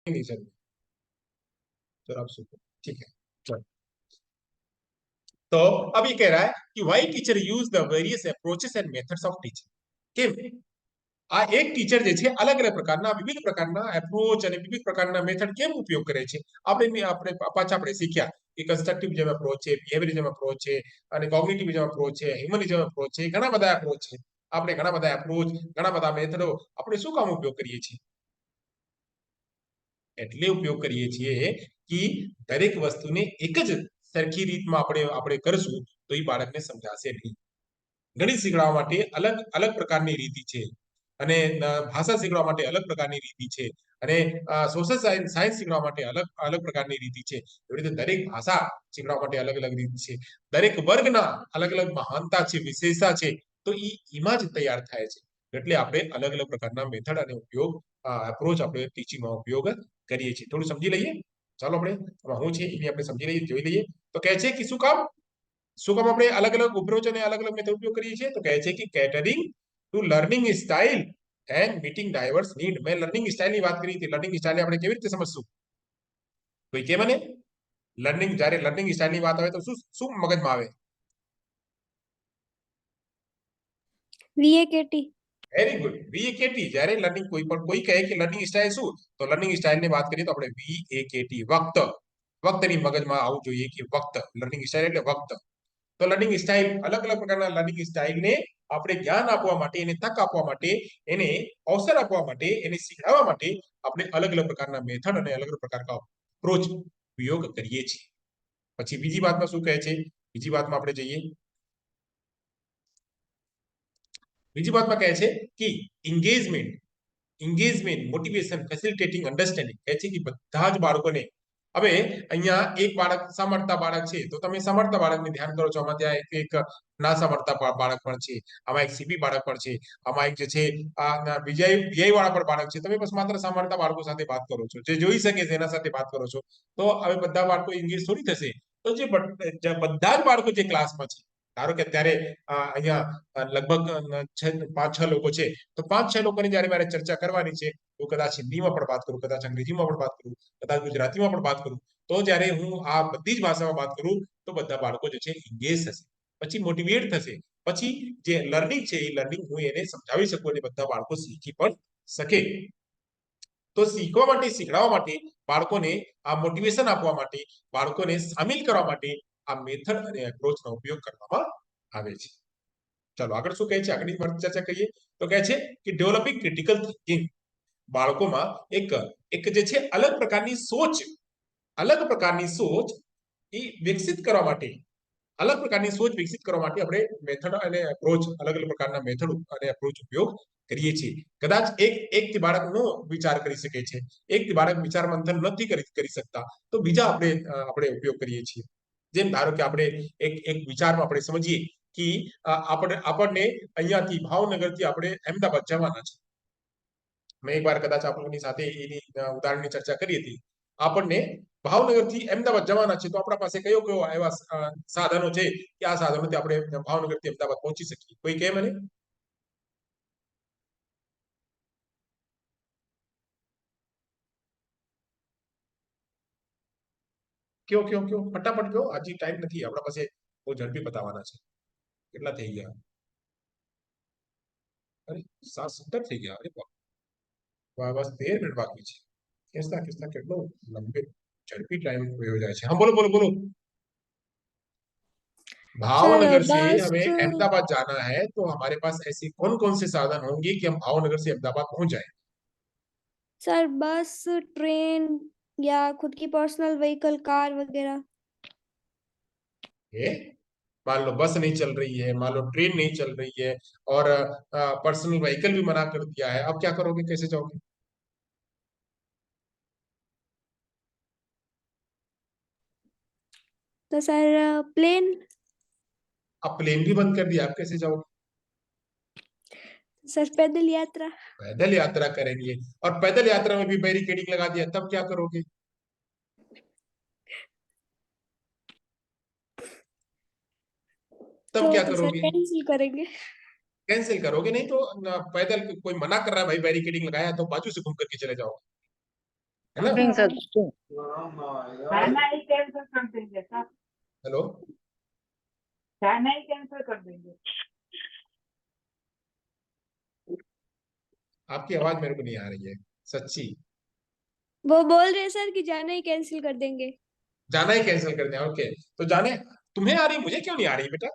नहीं चल। चलो आप सुनो, ठीक है। चलो, तो अब ये कह रहा है कि why teacher use the various approaches and methods of teaching. કેમ આ એક ટીચર જે છે અલગ અલગ પ્રકારના વિવિધ પ્રકારના એપ્રોચ અને વિવિધ પ્રકારના મેથડ કેમ ઉપયોગ કરે છે? આપણે પાછા આપણે શીખ્યા કે કન્સ્ટ્રક્ટિવિઝમ એપ્રોચ છે, બિહેવિયરિઝમ એપ્રોચ છે, અને કોગ્નિટિવિઝમ એપ્રોચ છે, હ્યુમનિઝમ એપ્રોચ છે, ઘણા બધા એપ્રોચ છે. આપણે ઘણા બધા એપ્રોચ, ઘણા બધા મેથડો આપણે શું કામ ઉપયોગ કરીએ છીએ? એટલે ઉપયોગ કરીએ છીએ કે દરેક વસ્તુને એક જ સરખી રીતમાં આપણે આપણે કરશું તો એ બાળકને સમજાશે નહીં. ગણિત શીખવાડવા માટે અલગ અલગ પ્રકારની રીતિ છે, અને ભાષા શીખવા માટે અલગ પ્રકારની રીતિ છે, અને સોશિયલ સાયન્સ શીખવા માટે અલગ અલગ પ્રકારની રીતિ છે. એવી રીતે દરેક ભાષા શીખવા માટે અલગ અલગ રીત છે. દરેક વર્ગના અલગ અલગ મહાનતા છે, વિશેષતા છે, તો એમાં જ તૈયાર થાય છે. એટલે આપણે અલગ અલગ પ્રકારના મેથડ અને ઉપયોગ, એપ્રોચ આપણે ટીચિંગમાં ઉપયોગ કરીએ છીએ. થોડું સમજી લઈએ. ચાલો આપણે હું છે એની આપણે સમજી લઈએ, જોઈ લઈએ. તો કહે છે કે શું કામ આપણે અલગ અલગ અપ્રોચ અને અલગ અલગ મેથડ ઉપયોગ કરીએ છીએ? તો કહે છે કે catering to learning style and meeting diverse need. મેં લર્નિંગ સ્ટાઇલની વાત કરી હતી. લર્નિંગ સ્ટાઇલ આપણે કેવી રીતે સમજશું? કોઈ કે મને જ્યારે લર્નિંગ સ્ટાઇલની વાત આવે તો શું શું મગજમાં આવે? VAKT. Very good, VAKT. જ્યારે લર્નિંગ કોઈ કહે કે લર્નિંગ સ્ટાઇલ શું, તો લર્નિંગ સ્ટાઇલની વાત કરીએ તો આપણે VAKT, વક્તની મગજમાં આવવું જોઈએ કે વક્ત. લર્નિંગ સ્ટાઇલ એટલે વક્ત. તો લર્નિંગ સ્ટાઇલ, અલગ અલગ પ્રકારના લર્નિંગ સ્ટાઇલને આપણે જ્ઞાન આપવા માટે, એને તક આપવા માટે, એને અવસર આપવા માટે, એને શીખવવા માટે આપણે અલગ અલગ પ્રકારના મેથડ અને અલગ અલગ પ્રકારના અપ્રોચ ઉપયોગ કરીએ છીએ. પછી બીજી વાતમાં શું કહે છે? બીજી વાતમાં આપણે જઈએ. બીજી વાતમાં કહે છે કે એન્ગેજમેન્ટ, મોટિવેશન, ફેસિલિટેટિંગ અન્ડરસ્ટેન્ડિંગ. કહે છે કે બધા જ બાળકોને, હવે અહીંયા એક બાળક સમર્થતા બાળક છે તો તમે સમર્થતા બાળકને ધ્યાન કરો છો. આમાં ત્યાં એક ના સમર્થતા બાળક પણ છે, આમાં એક CP બાળક પણ છે, આમાં એક જે છે આ VI વાળા પણ બાળક છે. તમે બસ માત્ર સમર્થતા બાળકો સાથે વાત કરો છો, જે જોઈ શકે છે એના સાથે વાત કરો છો. તો હવે બધા બાળકો એન્ગેજ થોડી થશે. તો જે બધા જ બાળકો જે ક્લાસમાં છે, ધારો કે અત્યારે અહીંયા લગભગ 5-6 લોકો છે, તો 5-6 લોકોની જયારે મારે ચર્ચા કરવાની છે, તો કદાચ હિન્દીમાં પણ વાત કરું, કદાચ અંગ્રેજીમાં પણ વાત કરું, કદાચ ગુજરાતીમાં પણ વાત કરું, તો જ્યારે હું આ બધી જ ભાષામાં વાત કરું તો બધા બાળકો જે છે એન્ગેજ થશે, પછી મોટિવેટ થશે, પછી જે લર્નિંગ છે એ લર્નિંગ હું એને સમજાવી શકું અને બધા બાળકો શીખી પણ શકે. તો શીખવા માટે, શીખડાવવા માટે, બાળકોને આ મોટિવેશન આપવા માટે, બાળકોને સામેલ કરવા માટે આ મેથડ અને એપ્રોચનો ઉપયોગ કરવામાં આવે છે. ચાલો આગળ શું કહે છે, આગળની ચર્ચા કરીએ. તો કહે છે કે ડેવલપિંગ ક્રિટિકલ થિંકિંગ. બાળકોમાં એક જે છે અલગ પ્રકારની સોચ એ વિકસિત કરવા માટે, અલગ પ્રકારની સોચ વિકસિત કરવા માટે આપણે મેથડ અને એપ્રોચ, અલગ અલગ પ્રકારના મેથડ અને એપ્રોચ ઉપયોગ કરીએ છીએ. કદાચ એક બાળક નો વિચાર કરી શકે છે, એક બાળક વિચાર મંથન નથી કરી શકતા, તો બીજા આપણે ઉપયોગ કરીએ છીએ. જેમ ધારો કે આપણે એક વિચારમાં આપણે સમજીએ કે આપણને અહીંયાથી ભાવનગરથી આપણે અમદાવાદ જવાના છે. મેં એકવાર કદાચ આપણની સાથે એની ઉદાહરણની ચર્ચા કરી હતી. આપણને ભાવનગરથી અમદાવાદ જવાના છે, તો આપણા પાસે કયો એવા સાધનો છે કે આ સાધનોથી આપણે ભાવનગરથી અમદાવાદ પહોંચી શકીએ? કોઈ કહે મને? કયો ફટાફટ કયો, હજી ટાઈમ નથી આપણા પાસે, બહુ ઝડપી બતાવવાના છે. કેટલા થઈ ગયા? અરે 7:17 થઈ ગયા. અરે બસ 13 મિનિટ બાકી છે. ખેંચતા કેટલો લંબે ઝડપી ટાइम हो जाए છે. हाँ बोलो बोलो बोलो. सर भावनगर से बस हमें अहमदाबाद जाना है, तो हमारे पास ऐसे कौन कौन से साधन होंगे कि हम भावनगर से अहमदाबाद पहुंच जाए? सर बस, ट्रेन या खुद की पर्सनल व्हीकल, कार वगैरह. ये मान लो बस नहीं चल रही है, मान लो ट्रेन नहीं चल रही है, और पर्सनल व्हीकल भी मना कर दिया है, अब क्या करोगे, कैसे जाओगे? तो सर प्लेन. अब प्लेन भी बंद कर दिया, आप कैसे जाओगे? सर पैदल यात्रा. पैदल यात्रा करेंगे, और पैदल यात्रा में भी बैरिकेडिंग लगा दिया, तब क्या करोगे? तब क्या तो सर करोगे? कैंसिल करेंगे. कैंसिल करोगे, नहीं तो पैदल कोई मना कर रहा है भाई बैरिकेडिंग लगाया, तो बाजू से घूम करके चले जाओ। है ना? Something sir. खाना ही कैंसिल कर देंगे सर, हेलो, खाना ही कैंसिल कर देंगे। आपकी आवाज मेरे को नहीं आ रही है सच्ची। वो बोल रहे सर कि जाना ही कैंसिल कर देंगे। जाना ही कैंसिल कर दें, ओके। तो जाने तुम्हें आ रही, मुझे क्यों नहीं आ रही बेटा?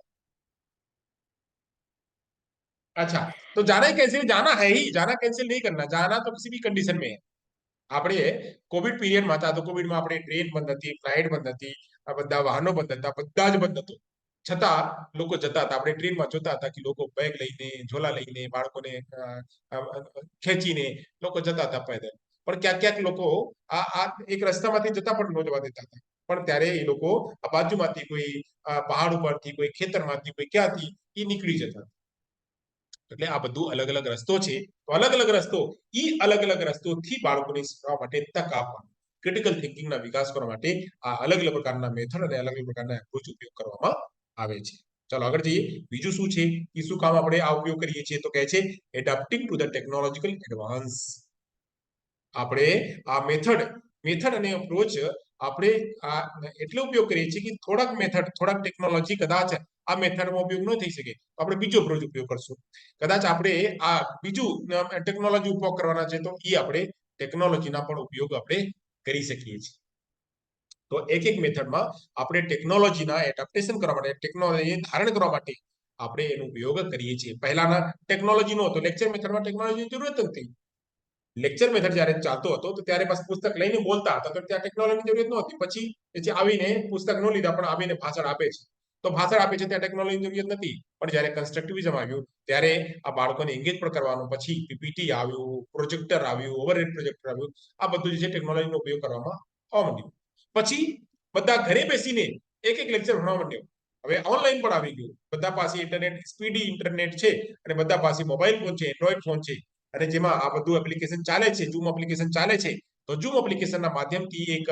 अच्छा, तो जाना ही कैंसिल, जाना है ही, जाना कैंसिल नहीं करना, जाना तो किसी भी कंडीशन में है। આપણે કોવિડ પીરિયડમાં હતા તો કોવિડમાં આપણે ટ્રેન બંધ હતી, ફ્લાઇટ બંધ હતી, આ બધા વાહનો બંધ હતા, બધા જ બંધ હતું. છતાં લોકો જતા હતા. આપણે ટ્રેનમાં જોતા હતા કે લોકો બેગ લઈને, ઝોલા લઈને, બાળકોને ખેંચીને લોકો જતા હતા પેદલ. પણ ક્યાંક ક્યાંક લોકો આ એક રસ્તામાંથી જતા પણ ન જવા દેતા હતા. પણ ત્યારે એ લોકો આ બાજુમાંથી કોઈ પહાડ ઉપરથી, કોઈ ખેતરમાંથી, કોઈ ક્યાંથી એ નીકળી જતા. એટલે આ બધું અલગ અલગ રસ્તો છે. તો અલગ અલગ રસ્તો, ઈ અલગ અલગ રસ્તોથી બાળકોને શીખવા માટે તક આપવા, ક્રિટિકલ થિંકિંગના વિકાસ કરવા માટે આ અલગ અલગ પ્રકારના મેથડ અને અલગ અલગ પ્રકારના એપ્રોચ ઉપયોગ કરવામાં આવે છે. ચાલો આગળ જઈએ. બીજું શું છે કે શું કામ આપણે આ ઉપયોગ કરીએ છીએ? તો કહે છે એડેપ્ટિંગ ટુ ધ ટેકનોલોજીકલ એડવાન્સ. આપણે આ મેથડ અને અપ્રોચ આપણે આ એટલે ઉપયોગ કરીએ છીએ કે થોડાક મેથડ, થોડાક ટેકનોલોજી કદાચ આ મેથડમાં ઉપયોગ ન થઈ શકે તો આપણે બીજો અપ્રોચ ઉપયોગ કરશું. કદાચ આપણે આ બીજું ટેકનોલોજી ઉપયોગ કરવાના છે તો એ આપણે ટેકનોલોજીના પણ ઉપયોગ આપણે કરી શકીએ છીએ. તો એક એક મેથડમાં આપણે ટેકનોલોજીના એડેપ્ટેશન કરવા માટે, ટેકનોલોજી ધારણ કરવા માટે આપણે એનો ઉપયોગ કરીએ છીએ. પહેલાના ટેકનોલોજી નો હતો, લેક્ચર મેથડમાં ટેકનોલોજીની જરૂરત નથી. લેક્ચર મેથડ જ્યારે ચાલતો હતો તો ત્યારે બસ પુસ્તક લઈને બોલતા હતા, તો ત્યાં ટેકનોલોજીની જરૂરત નહોતી. પછી આવીને પુસ્તક ન લીધા પણ આવીને ભાષણ આપે છે, તો ભાષણ આપે છે, ત્યાં ટેકનોલોજીની જરૂરત નથી. પણ જ્યારે કન્સ્ટ્રક્ટિવિઝમ આવ્યું ત્યારે આ બાળકોને એન્ગેજ પણ કરવાનું, પછી પીપીટી આવ્યું, પ્રોજેક્ટર આવ્યું, ઓવરહેડ પ્રોજેક્ટર આવ્યું, આ બધું જે છે ટેકનોલોજીનો ઉપયોગ કરવામાં આવવા માંડ્યું. પછી બધા ઘરે બેસીને એક એક લેક્ચર ભણવા માંડ્યો. હવે ઓનલાઈન પણ આવી ગયું, બધા પાસે ઇન્ટરનેટ, સ્પીડી ઇન્ટરનેટ છે, અને બધા પાસે મોબાઈલ ફોન છે, એન્ડ્રોઈડ ફોન છે, અને જેમાં આ બધું એપ્લિકેશન ચાલે છે, ઝૂમ એપ્લિકેશન ચાલે છે. તો ઝૂમ એપ્લિકેશનના માધ્યમથી એક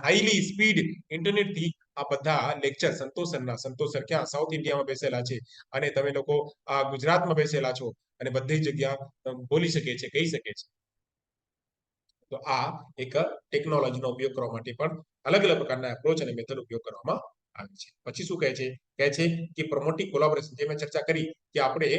હાઈલી સ્પીડ ઇન્ટરનેટથી આ બધા લેક્ચર સંતોષ ક્યાં સાઉથ ઇન્ડિયામાં બેસેલા છે, અને તમે લોકો આ ગુજરાતમાં બેસેલા છો, અને બધી જગ્યા બોલી શકે છે, કહી શકે છે. તો આ એક ટેકનોલોજીનો ઉપયોગ કરવા માટે પણ અલગ અલગ પ્રકારના એપ્રોચ અને મેથડ ઉપયોગ કરવામાં આવે છે. પછી શું કહે છે કે પ્રમોટિંગ કોલાબોરેશન, જે મેં ચર્ચા કરી કે આપણે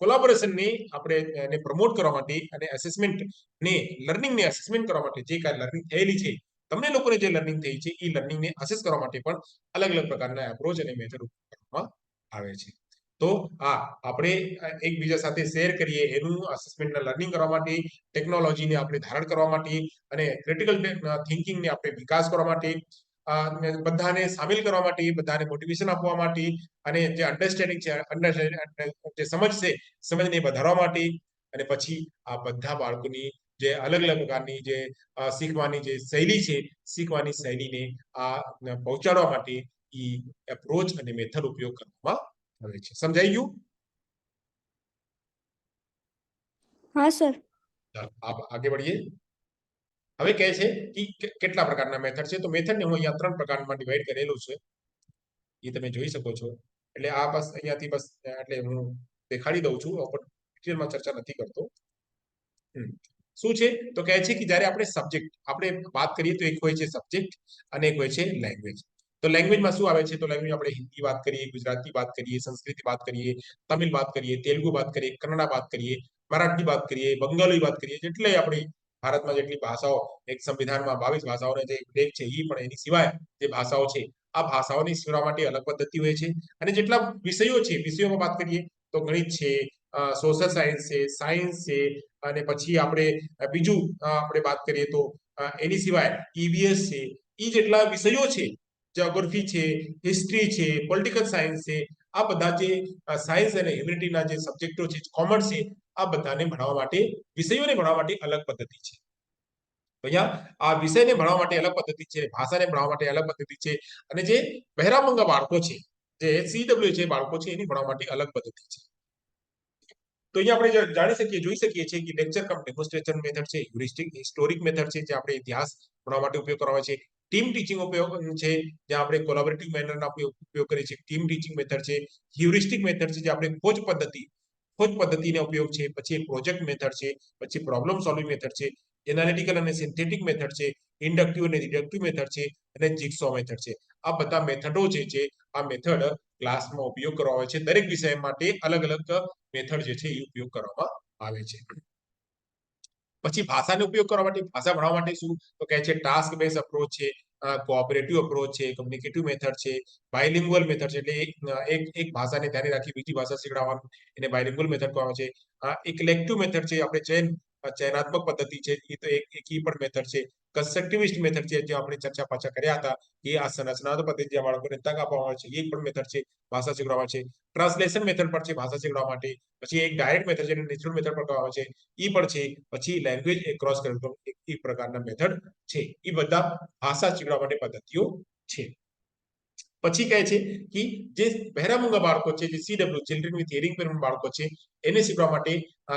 કોલાબોરેશનને આપણે એને પ્રમોટ કરવા માટે અને એસેસમેન્ટને, લર્નિંગને એસેસમેન્ટ કરવા માટે, જે કાંઈ લર્નિંગ થયેલી છે, તમને લોકોને જે લર્નિંગ થઈ છે એ લર્નિંગને અસેસ કરવા માટે પણ અલગ અલગ પ્રકારના એપ્રોચ અને મેથડ ઉપયોગ કરવામાં આવે છે. તો આપણે એકબીજા સાથે શેર કરીએ, એનું અસેસમેન્ટ લર્નિંગ કરવા માટે, ટેકનોલોજીને આપણે ધારણ કરવા માટે, અને ક્રિટિકલ થિંકિંગને આપણે વિકાસ કરવા માટે, બધાને સામેલ કરવા માટે, બધાને મોટિવેશન આપવા માટે, અને જે અન્ડરસ્ટેન્ડિંગ છે, જે સમજ છે, સમજને વધારવા માટે, અને પછી આ બધા બાળકોની જે અલગ અલગ પ્રકારની જે શીખવાની જે શૈલી છે, શીખવાની શૈલીને આ પહોંચાડવા માટે એ એપ્રોચ અને મેથડ ઉપયોગ કરવામાં આવે છે. સમજાઈ ગયું? हाँ सर। ચાલો આગે बढ़िए. હવે કહે છે કે કેટલા પ્રકારના મેથડ છે. તો મેથડને હું અહીંયા 3 પ્રકારમાં ડિવાઈડ કરેલું છે, એ તમે જોઈ શકો છો. એટલે આ બસ અહીંયાથી બસ એટલે હું દેખાડી દઉં છું, પણ ડિટેલમાં ચર્ચા નથી કરતો. શું છે? તો કહે છે કે જ્યારે આપણે વાત કરીએ તો એક હોય છે સબ્જેક્ટ અને એક હોય છે લેંગ્વેજ. તો લેંગ્વેજમાં શું આવે છે? તો લેંગ્વેજ આપણે હિન્દી વાત કરીએ, ગુજરાતી વાત કરીએ, સંસ્કૃત વાત કરીએ, તમિલ વાત કરીએ, તેલુગુ વાત કરીએ, કન્નડા વાત કરીએ, મરાઠી વાત કરીએ, બંગાળી વાત કરીએ, જેટલે આપણી ભારતમાં જેટલી ભાષાઓ, એક સંવિધાનમાં 22 ભાષાઓનો જે ઉલ્લેખ છે, એ પણ એની સિવાય જે ભાષાઓ છે, આ ભાષાઓની શીખવા માટે અલગ પદ્ધતિ હોય છે. અને જેટલા વિષયો છે, વિષયોમાં વાત કરીએ તો ગણિત છે, સોશિયલ સાયન્સ છે, અને પછી આપણે બીજું આપણે વાત કરીએ તો એની સિવાય ઈવીએસ છે, એ જેટલા વિષયો છે, જ્યોગ્રાફી છે, હિસ્ટ્રી છે, પોલિટિકલ સાયન્સ છે, આ બધા જે સાયન્સ અને હ્યુમેનિટીના જે સબ્જેક્ટો છે, કોમર્સ છે, આ બધાને ભણવા માટે, વિષયોને ભણવા માટે અલગ પદ્ધતિ છે. તો અહીંયા આ વિષયને ભણવા માટે અલગ પદ્ધતિ છે, ભાષાને ભણવા માટે અલગ પદ્ધતિ છે, અને જે બહેરામંગા બાળકો છે, જે CW છે બાળકો છે, એની ભણવા માટે અલગ પદ્ધતિ છે. તો અહીંયા આપણે જાણી શકીએ, જોઈ શકીએ છીએ કે લેક્ચર કમ ડેમોન્સ્ટ્રેશન મેથડ છે, હ્યુરિસ્ટિક હિસ્ટોરિક મેથડ છે, જે આપણે ઇતિહાસ ભણવા માટે ઉપયોગ કરવામાં છે. ટીમ ટીચિંગ ઉપયોગ છે, જ્યાં આપણે કોલેબોરેટિવ મેનરના ઉપયોગ કરીએ છીએ. ટીમ ટીચિંગ મેથડ છે. હ્યુરિસ્ટિક મેથડ છે, જે આપણે ખોજ પદ્ધતિનો ઉપયોગ છે. પછી પ્રોજેક્ટ મેથડ છે. પછી પ્રોબ્લેમ સોલ્વિંગ મેથડ છે. એનાલિટિકલ અને સિન્થેટિક મેથડ છે, ઇન્ડક્ટિવ અને ડિડક્ટિવ મેથડ છે, અને જિગસો મેથડ છે. આ બધા મેથડો જે છે આ મેથડ ક્લાસમાં ઉપયોગ કરવામાં આવે છે. દરેક વિષય માટે અલગ અલગ મેથડ જે છે એ ઉપયોગ કરવામાં આવે છે. પછી ભાષાનો ઉપયોગ કરવા માટે, ભાષા ભણવા માટે શું તો કહે છે ટાસ્ક બેઝ અપ્રોચ છે, કોઓપરેટિવ અપ્રોચ છે, કમ્યુનિકેટિવ મેથડ છે, બાયલિંગ્યુઅલ મેથડ છે, એટલે એક ભાષાને ધ્યાને રાખી બીજી ભાષા શીખવાડવાનું એને બાયલિંગ્યુઅલ મેથડ કહેવામાં છે. એક ઇલેક્ટિવ મેથડ છે, આપણે ચયનાત્મક પદ્ધતિ છે, એ તો એક ઈ પણ મેથડ છે. કન્સ્ટ્રક્ટિવિસ્ટ મેથડ છે, જે આપણે ચર્ચા પાછા કર્યા હતા, એ આ સંરચનાત્મક પદ્ધતિ બાળકોને તક આપવામાં આવે છે, એ પણ મેથડ છે ભાષા શીખવવા છે. ટ્રાન્સલેશન મેથડ પણ છે ભાષા શીખવવા માટે. પછી એક ડાયરેક્ટ મેથડ છે, નેચરલ મેથડ પણ કહેવામાં આવે છે, એ પણ છે. પછી લેંગ્વેજ ક્રોસ કરિક્યુલમ એક પ્રકારના મેથડ છે. એ બધા ભાષા શીખવવા માટે પદ્ધતિઓ છે. પછી કહે છે કે જે બહેરામૂંગા બાળકો છે, જે CW ચિલ્ડ્રન વિથ હિયરિંગ ઇમ્પેરમેન્ટ બાળકો છે, એને શીખવા માટે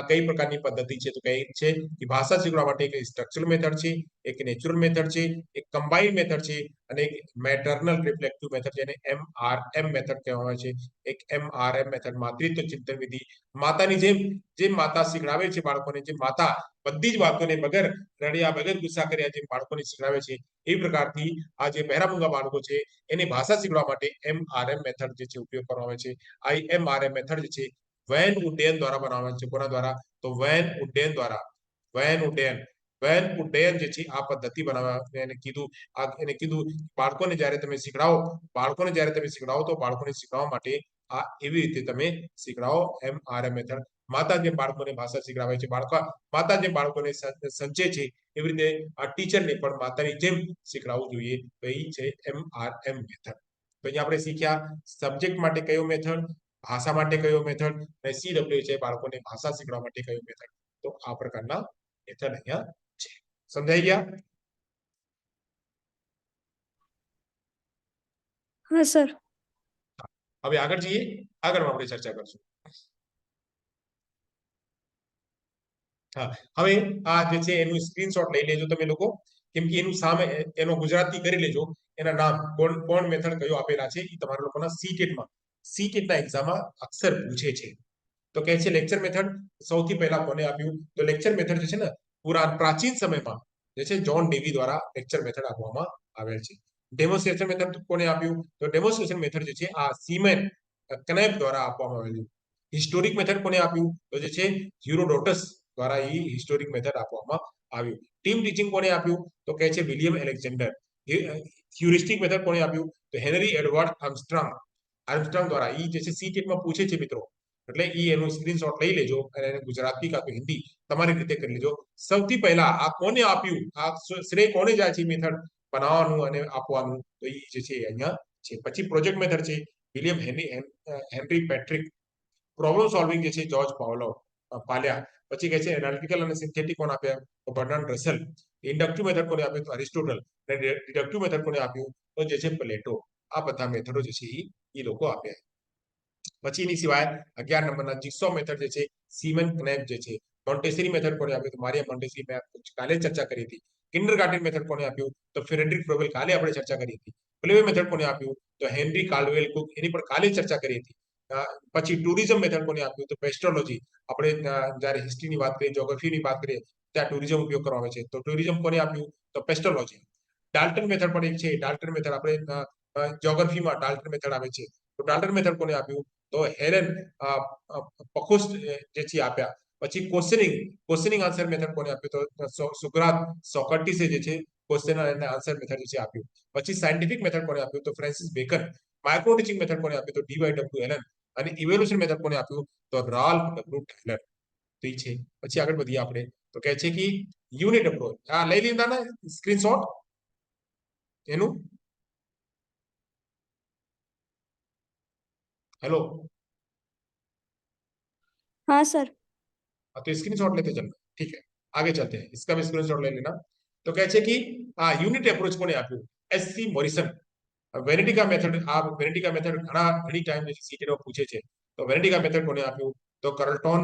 કઈ પ્રકારની પદ્ધતિ છે તો કહે છે કે ભાષા શીખવા માટે એક સ્ટ્રક્ચરલ મેથડ છે, એક નેચરલ મેથડ છે, એક કમ્બાઇન્ડ મેથડ છે, અને એક મેટર્નલ રિફ્લેક્ટિવ મેથડ છે, એને MRM મેથડ કહેવામાં આવે છે. એક MRM મેથડ માતૃત્વ ચિંતન વિધિ, માતાની જેમ માતા શીખડાવે છે બાળકોને, જે માતા બધી જ વાતોને વગર રડ્યા વગર ગુસ્સા કર્યા જે બાળકોને શીખડાવે છે, એ પ્રકારથી આ જે બહેરામૂંગા બાળકો છે એને ભાષા શીખવા માટે MRM મેથડ જે છે ઉપયોગ કરવામાં આવે છે. આ MRM મેથડ જે છે વેન ઉડ્ડયન દ્વારા બનાવવામાં આવે છે. કોના દ્વારા તો વેન ઉડ્ડયન દ્વારા. વેન ઉડ્ડયન જે છે આ પદ્ધતિ બનાવવા એને કીધું બાળકોને જ્યારે તમે શીખડાવો તો બાળકોને શીખવવા માટે આ એવી રીતે તમે શીખડાવો. MRM મેથડ માતા જે બાળકોને ભાષા શીખડાવે છે, માતા જે બાળકોને સંચે છે, એવી રીતે આ ટીચરને પણ માતાની જેમ શીખડાવવું જોઈએ. તો એ છે MRM મેથડ. તો અહીંયા આપણે શીખ્યા સબ્જેક્ટ માટે કયો મેથડ, ભાષા માટે કયો મેથડ, અને CW છે બાળકોને ભાષા શીખવા માટે કયો મેથડ. તો આ પ્રકારના મેથડ અહીંયા છે. સમજાઈ ગયા? હા સર. હવે આગળ જઈએ, આગળ આપણે ચર્ચા કરશું. હા, હવે આ જે છે એનું સ્ક્રીનશોટ લઈ લેજો તમે લોકો, કેમ કે એનું સામે એનો ગુજરાતી કરી લેજો. એના નામ કોણ મેથડ કયો આપેલા છે એ તમારા લોકોના સીટેટના એક્ઝામમાં અક્ષર પૂછે છે. તો કહે છે લેક્ચર મેથડ સૌથી પહેલા કોને આપ્યું તો લેક્ચર મેથડ જે છે ને પ્રાચીન સમયમાં જે છે જ્હોન ડેવી દ્વારા લેક્ચર મેથડ આપવામાં આવેલ છે. ડેમોન્સ્ટ્રેશન મેથડ કોને આપ્યું તો ડેમોન્સ્ટ્રેશન મેથડ જે છે આ સીમેન કનેપ દ્વારા આપવામાં આવેલું. હિસ્ટોરિક મેથડ કોને આપ્યું તો જે છે હેરોડોટસ દ્વારા એ હિસ્ટોરિક મેથડ આપવામાં આવ્યું. ટીમ ટીચિંગ કોને આપ્યું તો કહે છે વિલિયમ એલેક્ઝાન્ડર. હ્યુરિસ્ટિક મેથડ કોને આપ્યું તો હેનરી એડવર્ડ આર્મસ્ટ્રોંગ દ્વારા. એ જે છે સીટેટમાં પૂછે છે મિત્રો, એટલે એનું સ્ક્રીનશોટ લઈ લેજો અને એને ગુજરાતી કાં તો હિન્દી તમારી રીતે કરી લેજો. સૌથી પહેલા આ કોને આપ્યું, આ શ્રેય કોને જાય છે મેથડ બનાવવાનું અને આપવાનું, તો એ જે છે અહીંયા છે. પછી પ્રોજેક્ટ મેથડ છે William henry Patrick. Problem solving જે છે જોર્જ પાલ્યા. પછી કહે છે એનાલિટિકલ અને સિન્થેટિક કોને આપ્યા તો બર્નાર્ડ રસેલ. ઇન્ડક્ટિવ મેથડ કોને આપ્યું તો એરિસ્ટોટલ. અને ડિડક્ટિવ મેથડ કોને આપ્યું તો જે છે પ્લેટો. આ બધા મેથડો જે છે એ લોકો આપ્યા. પછી એની સિવાય 11 નંબરના જિગ્સો મેથડ જે છે સીમન કનેપ જે છે. મોન્ટેસરી મેથડ કોને આપ્યું તો મારિયા મોન્ટેસરી, મેં કાલે ચર્ચા કરી હતી. કિન્ડરગાર્ટન મેથડ કોને આપ્યું તો ફ્રેડરિક ફ્રોબેલ, કાલે આપણે ચર્ચા કરી હતી. પ્લેવે મેથડ કોને આપ્યું તો હેનરી કાર્લવેલ કુક, એની પર કાલે ચર્ચા કરી હતી. પછી ટુરિઝમ મેથડ કોને આપ્યું તો પેસ્ટ્રોલોજી. આપણે જ્યારે હિસ્ટ્રીની વાત કરીએ, જ્યોગ્રાફીની વાત કરીએ ત્યાં ટુરિઝમ ઉપયોગ કરવામાં આવે છે, તો ટુરિઝમ કોને આપ્યું તો પેસ્ટ્રોલોજી. ડાલ્ટન મેથડ પણ એક છે. ડાલ્ટન મેથડ આપણે જ્યોગ્રાફીમાં ડાલ્ટન મેથડ આવે છે, તો ડાલ્ટન મેથડ કોને આપ્યું તો હેલેન પખુસ્ટ જે છે આપ્યા. પછી ક્વેશ્ચનિંગ આન્સર મેથડ કોને આપ્યું તો સોક્રેટિસે જે છે ક્વેશ્ચન અને આન્સર મેથડ જે છે આપ્યું. પછી સાયન્ટિફિક મેથડ કોને આપ્યું તો Francis bacon. Micro teaching method કોને આપ્યું તો DY એલન. અને ઇવોલ્યુશન મેથડ કોને આપ્યું તો રાલ્ફ ડબલ્યુ ટેલર. તો એ છે. પછી આગળ વધીએ આપણે, તો કહે છે કે યુનિટ અપ્રોચ. આ લઈ લીધા ને સ્ક્રીનશોટ એનું? हेलो हाँ सर. तो स्क्रीनशॉट लेते चलना, ठीक है. आगे चलते हैं, इसका भी स्क्रीनशॉट ले लेना. तो कहते कि यूनिट अप्रोच कोने आप्યું SC મોરિસન. વેનેટિકા મેથડ, આ વેનેટિકા મેથડ ઘણી ટાઈમ જે સીટેટ માં પૂછે છે, તો વેનેટિકા મેથડ કોને આપ્યું તો કાર્લટોન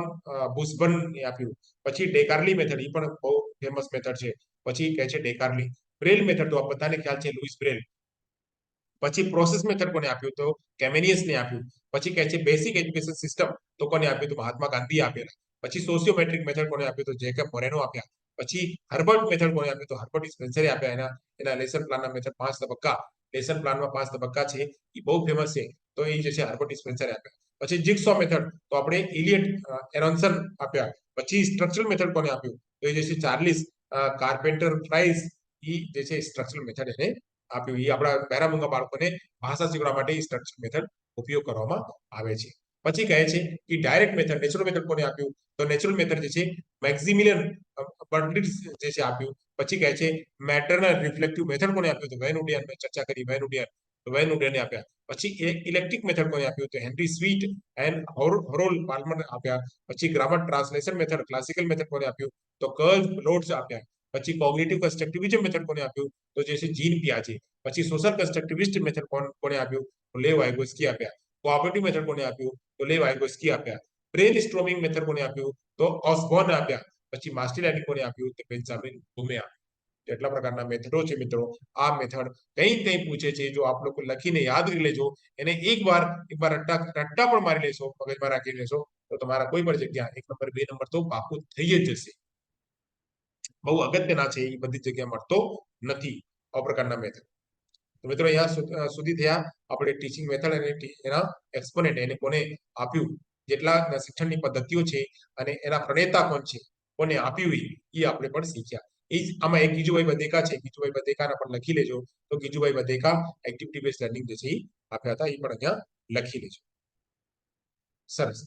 બુસબર્ન એ આપ્યું. પછી ડેકાર્લી મેથડ, એ પણ બહુ ફેમસ મેથડ છે. પછી કહે છે ડેકાર્લી. બ્રેલ મેથડ તો આ બધાને ખ્યાલ છે, લુઈસ બ્રેલ. પછી પ્રોસેસ મેથડ કોને આપ્યું તો કેમેનિયસ ને આપ્યું. પછી કહે છે બેસિક એજ્યુકેશન સિસ્ટમ તો કોને આપ્યું તો મહાત્મા ગાંધી આપેલા. પછી સોશિયોમેટ્રિક મેથડ કોને આપ્યું તો જેકબ મોરેનો આપ્યા. પછી હર્બર્ટ મેથડ કોને આપ્યું તો હર્બર્ટ સ્પેન્સરે આપ્યા એના લેસન પ્લાનના મેથડ 5 તબક્કા લેસન પ્લાનમાં 5 તબક્કા છે એ બહુ ફેમસ છે તો એ જે છે હર્બર્ટ સ્પેન્સરે આપ્યા પછી જિગસો મેથડ તો આપણે ઇલિયટ એરોન્સન આપ્યા પછી સ્ટ્રક્ચરલ મેથડ કોને આપ્યું તો એ જે છે ચાર્લિસ કાર્પેન્ટર પ્રાઇસ એ જે છે સ્ટ્રક્ચરલ મેથડ એને આપ્યું એ આપણા પેરામૂંગા બાળકોને ભાષા શીખવા માટે સ્ટ્રક્ચરલ મેથડ ઉપયોગ કરવામાં આવે છે પછી કહે છે કે ડાયરેક્ટ મેથડ નેચરલ મેથડ કોને આપ્યું તો નેચરલ મેથડ જે છે મેક્સિમિલિયન બર્ટલિટ્ઝ જે છે આપ્યું પછી કહે છે મેટર્નલ રિફ્લેક્ટિવ મેથડ કોને આપ્યું તો વેન ઉડિયન મેં ચર્ચા કરી વેન ઉડિયન તો વેન ઉડિયને આપ્યા પછી ઇલેક્ટ્રિક મેથડ કોને આપ્યું તો હેનરી સ્વીટ એન્ડ હોરોલ પાલ્મર આપ્યા પછી grammar translation method classical method કોને આપ્યું તો કર્લ લોડ્સ આપ્યા પછી કોગ્નિટિવ કન્સ્ટ્રક્ટિવિઝમ મેથડ કોને આપ્યું તો જે છે જીન પિયાજે પછી સોશિયલ કન્સ્ટ્રક્ટિવિસ્ટ મેથડ કોને આપ્યું તો લેવ વાઇગોસ્કી આપ્યા કોઓપરેટિવ મેથડ કોને આપ્યું તો લેવ વાઇગોસ્કી આપ્યા બ્રેન સ્ટ્રોમિંગ મેથડ કોને આપ્યું તો ઓસ્બોર્ન આપ્યા પછી માસ્ટિલાની કોને આપ્યું તો બેન્જામિન બ્લૂમે આપ્યું એટલા પ્રકારના મેથડો છે મિત્રો આ મેથડ કઈ પૂછે છે જો આપ લોકો લખીને યાદ કરી લેજો એને એકવાર રટ્ટા પણ મારી લેશો મગજમાં રાખી લેશો તો તમારા કોઈ પણ જગ્યા 1 નંબર 2 નંબર તો પાકું થઈ જ જશે બહુ અગત્યના છે એ બધી જગ્યા મળતો નથી આ પ્રકારના મેથડ તો મિત્રો અહીંયા સુધી થયા આપણે ટીચિંગ મેથડ અને એના એક્સપોનેન્ટ એને કોને આપ્યું જેટલા શિક્ષણની પદ્ધતિઓ છે અને એના પ્રણેતા કોણ છે કોને આપ્યું એ આપણે પણ શીખ્યા આમાં એક ગીજુભાઈ બધેકા છે ગીજુભાઈ બધેકાના પણ લખી લેજો તો Gijubhai Badheka activity base learning જે છે એ આપ્યા હતા એ પણ અહીંયા લખી લેજો સરસ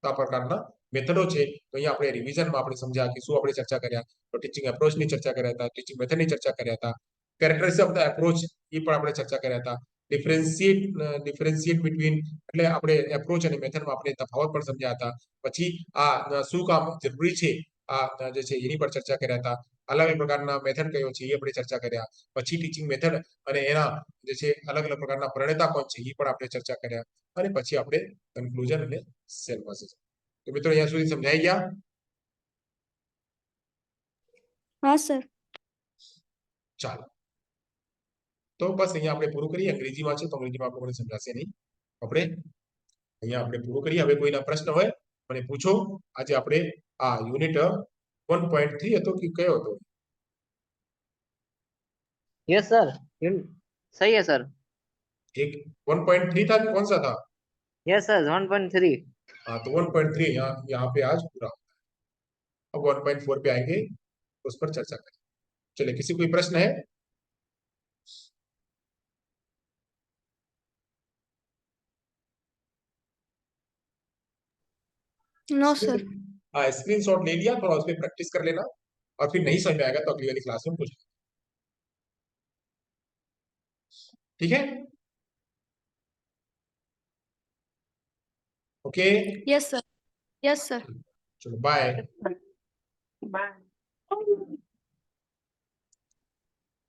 તો આ પ્રકારના મેથડો છે તો અહીંયા આપણે રિવિઝનમાં આપણે સમજ્યા કે શું આપણે ચર્ચા કર્યા તો ટીચિંગ એપ્રોચની ચર્ચા કર્યા હતા ટીચિંગ મેથડની ચર્ચા કર્યા હતા કેરેક્ટરિસ્ટિક્સ ઓફ ધ એપ્રોચ એ પણ આપણે ચર્ચા કર્યા હતા ડિફરન્શિએટ બિટવીન એટલે આપણે એપ્રોચ અને મેથડમાં આપણે તફાવત પણ સમજ્યા હતા પછી આ શું કામ જરૂરી છે આ જે છે એની પર ચર્ચા કર્યા હતા અલગ અલગ પ્રકારના મેથડ કયો છે એ આપણે ચર્ચા કર્યા પછી ટીચિંગ મેથડ અને એના જે છે અલગ અલગ પ્રકારના પ્રણેતા કોણ છે એ પણ આપણે ચર્ચા કર્યા અને પછી આપણે કન્ક્લુઝન અને સેલ મેસેજ તો મિત્રો અહીંયા સુધી સમજાઈ ગયા હા સર ચાલો તો બસ અહીંયા આપણે પૂરું કરીએ અંગ્રેજીમાં છે તો અંગ્રેજીમાં આપણને સમજાશે નહીં આપણે અહીંયા આપણે પૂરું કરીએ હવે કોઈના પ્રશ્ન હોય મને પૂછો આજે આપણે આ યુનિટ 1.3 હતો કે કયો હતો यस सर सही है सर एक 1.3 था कौन सा था यस सर 1.3 हाँ तो 1.3 यहाँ पे आज पूरा होता है अब 1.4 पे आएंगे उस पर चर्चा करें चलिए किसी कोई प्रश्न है नो सर हाँ स्क्रीनशॉट ले लिया थोड़ा उस पर प्रैक्टिस कर लेना और फिर नहीं समझ में आएगा तो अगली वाली क्लास में पूछ ठीक है ओके यस सर चलो बाय Bye.